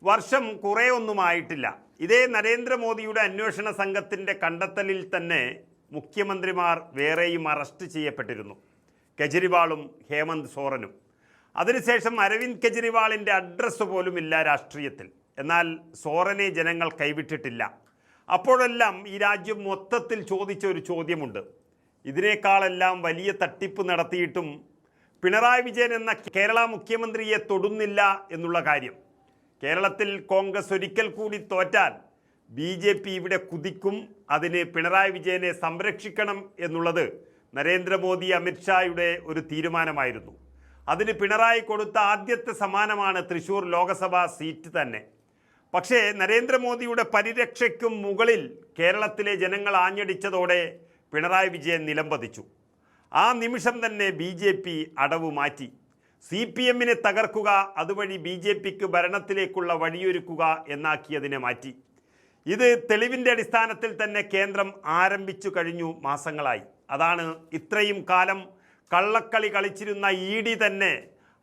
വർഷം കുറേയൊന്നുമായിട്ടില്ല. ഇതേ നരേന്ദ്രമോദിയുടെ അന്വേഷണ സംഘത്തിൻ്റെ കണ്ടെത്തലിൽ തന്നെ മുഖ്യമന്ത്രിമാർ വേറെയും അറസ്റ്റ് ചെയ്യപ്പെട്ടിരുന്നു. കെജ്രിവാളും ഹേമന്ത് സോറനും. അതിനുശേഷം അരവിന്ദ് കെജ്രിവാളിൻ്റെ അഡ്രസ്സ് പോലും ഇല്ല രാഷ്ട്രീയത്തിൽ. എന്നാൽ സോറനെ ജനങ്ങൾ കൈവിട്ടിട്ടില്ല. അപ്പോഴെല്ലാം ഈ രാജ്യം മൊത്തത്തിൽ ചോദിച്ച ഒരു ചോദ്യമുണ്ട്. ഇതിനേക്കാളെല്ലാം വലിയ തട്ടിപ്പ് നടത്തിയിട്ടും പിണറായി വിജയൻ എന്ന കേരള മുഖ്യമന്ത്രിയെ തൊടുന്നില്ല എന്നുള്ള കാര്യം. കേരളത്തിൽ കോൺഗ്രസ് ഒരിക്കൽ കൂടി തോറ്റാൽ BJP ഇവിടെ കുതിക്കും. അതിന് പിണറായി വിജയനെ സംരക്ഷിക്കണം എന്നുള്ളത് നരേന്ദ്രമോദി അമിത്ഷായുടെ ഒരു തീരുമാനമായിരുന്നു. അതിന് പിണറായി കൊടുത്ത ആദ്യത്തെ സമ്മാനമാണ് തൃശ്ശൂർ ലോക്സഭാ സീറ്റ് തന്നെ. പക്ഷേ നരേന്ദ്രമോദിയുടെ പരിരക്ഷയ്ക്കും മുകളിൽ കേരളത്തിലെ ജനങ്ങൾ ആഞ്ഞടിച്ചതോടെ പിണറായി വിജയൻ നിലംപതിച്ചു. ആ നിമിഷം തന്നെ BJP അടവ് മാറ്റി. CPM-നെ തകർക്കുക, അതുവഴി BJPക്ക് ഭരണത്തിലേക്കുള്ള വഴിയൊരുക്കുക എന്നാക്കിയതിനെ മാറ്റി. ഇത് തെളിവിൻ്റെ അടിസ്ഥാനത്തിൽ തന്നെ കേന്ദ്രം ആരംഭിച്ചു കഴിഞ്ഞു മാസങ്ങളായി. അതാണ് ഇത്രയും കാലം കള്ളക്കളി കളിച്ചിരുന്ന ED തന്നെ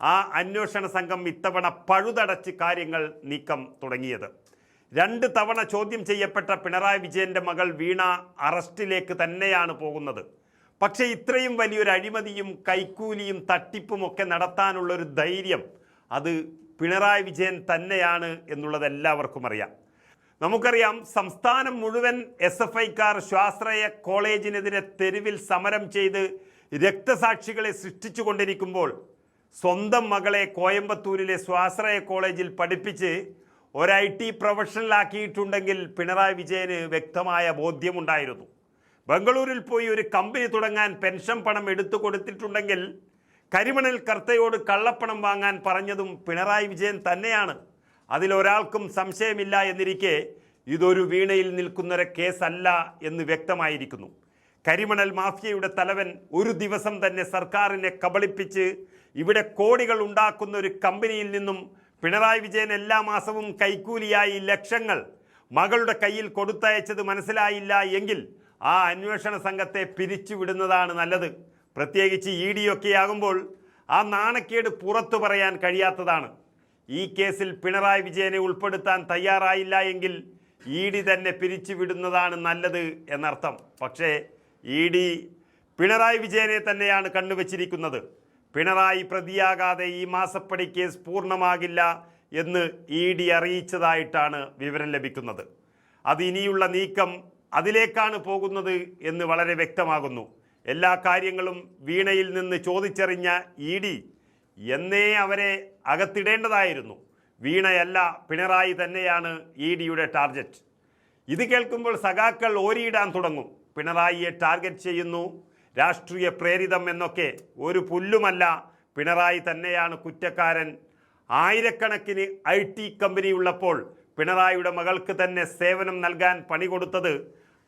ആ അന്വേഷണ സംഘം ഇത്തവണ പഴുതടച്ച് കാര്യങ്ങൾ നീക്കം തുടങ്ങിയത്. 2 തവണ ചോദ്യം ചെയ്യപ്പെട്ട പിണറായി വിജയൻ്റെ മകൾ വീണ അറസ്റ്റിലേക്ക് തന്നെയാണ് പോകുന്നത്. പക്ഷേ ഇത്രയും വലിയൊരു അഴിമതിയും കൈക്കൂലിയും തട്ടിപ്പുമൊക്കെ നടത്താനുള്ളൊരു ധൈര്യം അത് പിണറായി വിജയൻ തന്നെയാണ് എന്നുള്ളത് എല്ലാവർക്കും അറിയാം. നമുക്കറിയാം, സംസ്ഥാനം മുഴുവൻ SFIക്കാർ സ്വാശ്രയ കോളേജിനെതിരെ തെരുവിൽ സമരം ചെയ്ത് രക്തസാക്ഷികളെ സൃഷ്ടിച്ചുകൊണ്ടിരിക്കുമ്പോൾ സ്വന്തം മകളെ കോയമ്പത്തൂരിലെ സ്വാശ്രയ കോളേജിൽ പഠിപ്പിച്ച് ഒരു IT പ്രൊഫഷണലാക്കിയിട്ടുണ്ടെങ്കിൽ പിണറായി വിജയന് വ്യക്തമായ ബോധ്യമുണ്ടായിരുന്നു. ബംഗളൂരിൽ പോയി ഒരു കമ്പനി തുടങ്ങാൻ പെൻഷൻ പണം എടുത്തു കൊടുത്തിട്ടുണ്ടെങ്കിൽ കരിമണൽ കർത്തയോട് കള്ളപ്പണം വാങ്ങാൻ പറഞ്ഞതും പിണറായി വിജയൻ തന്നെയാണ്. അതിലൊരാൾക്കും സംശയമില്ല എന്നിരിക്കെ ഇതൊരു വീണയിൽ നിൽക്കുന്നൊരു കേസല്ല എന്ന് വ്യക്തമായിരിക്കുന്നു. കരിമണൽ മാഫിയയുടെ തലവൻ ഒരു ദിവസം തന്നെ സർക്കാരിനെ കബളിപ്പിച്ച് ഇവിടെ കോടികൾ ഉണ്ടാക്കുന്ന ഒരു കമ്പനിയിൽ നിന്നും പിണറായി വിജയൻ എല്ലാ മാസവും കൈക്കൂലിയായി ലക്ഷങ്ങൾ മകളുടെ കയ്യിൽ കൊടുത്തയച്ചത് മനസ്സിലായില്ല എങ്കിൽ ആ അന്വേഷണ സംഘത്തെ പിരിച്ചുവിടുന്നതാണ് നല്ലത്. പ്രത്യേകിച്ച് ED ഒക്കെ ആകുമ്പോൾ ആ നാണക്കേട് പുറത്തു പറയാൻ കഴിയാത്തതാണ്. ഈ കേസിൽ പിണറായി വിജയനെ ഉൾപ്പെടുത്താൻ തയ്യാറായില്ല എങ്കിൽ ED തന്നെ പിരിച്ചുവിടുന്നതാണ് നല്ലത് എന്നർത്ഥം. പക്ഷേ ED പിണറായി വിജയനെ തന്നെയാണ് കണ്ണുവച്ചിരിക്കുന്നത്. പിണറായി പ്രതിയാകാതെ ഈ മാസപ്പടി കേസ് പൂർണ്ണമാകില്ല എന്ന് ED അറിയിച്ചതായിട്ടാണ് വിവരം ലഭിക്കുന്നത്. അത് ഇനിയുള്ള നീക്കം അതിലേക്കാണ് പോകുന്നത് എന്ന് വളരെ വ്യക്തമാകുന്നു. എല്ലാ കാര്യങ്ങളും വീണയിൽ നിന്ന് ചോദിച്ചറിഞ്ഞ ED എന്നേ അവരെ അകത്തിടേണ്ടതായിരുന്നു. വീണയല്ല, പിണറായി തന്നെയാണ് EDയുടെ ടാർഗറ്റ്. ഇത് കേൾക്കുമ്പോൾ സഖാക്കൾ ഓരിയിടാൻ തുടങ്ങും. പിണറായിയെ ടാർഗറ്റ് ചെയ്യുന്നു, രാഷ്ട്രീയ പ്രേരിതം എന്നൊക്കെ. ഒരു പുല്ലുമല്ല, പിണറായി തന്നെയാണ് കുറ്റക്കാരൻ. ആയിരക്കണക്കിന് IT കമ്പനി ഉള്ളപ്പോൾ പിണറായിയുടെ മകൾക്ക് തന്നെ സേവനം നൽകാൻ പണി കൊടുത്തത്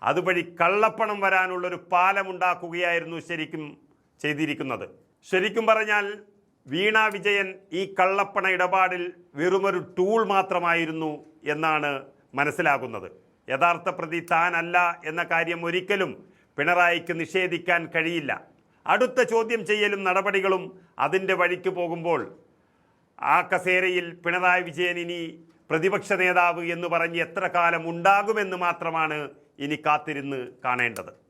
അതുവഴി കള്ളപ്പണം വരാനുള്ളൊരു പാലമുണ്ടാക്കുകയായിരുന്നു ശരിക്കും ചെയ്തിരിക്കുന്നത്. ശരിക്കും പറഞ്ഞാൽ വീണ വിജയൻ ഈ കള്ളപ്പണ ഇടപാടിൽ വെറുമൊരു ടൂൾ മാത്രമായിരുന്നു എന്നാണ് മനസ്സിലാകുന്നത്. യഥാർത്ഥ പ്രതി താനല്ല എന്ന കാര്യം ഒരിക്കലും പിണറായിക്ക് നിഷേധിക്കാൻ കഴിയില്ല. അടുത്ത ചോദ്യം ചെയ്യലും നടപടികളും അതിൻ്റെ വഴിക്ക് പോകുമ്പോൾ ആ കസേരയിൽ പിണറായി വിജയൻ ഇനി പ്രതിപക്ഷ നേതാവ് എന്ന് പറഞ്ഞ് എത്ര കാലം ഉണ്ടാകുമെന്ന് മാത്രമാണ് ഇനി കാത്തിരുന്ന് കാണേണ്ടത്.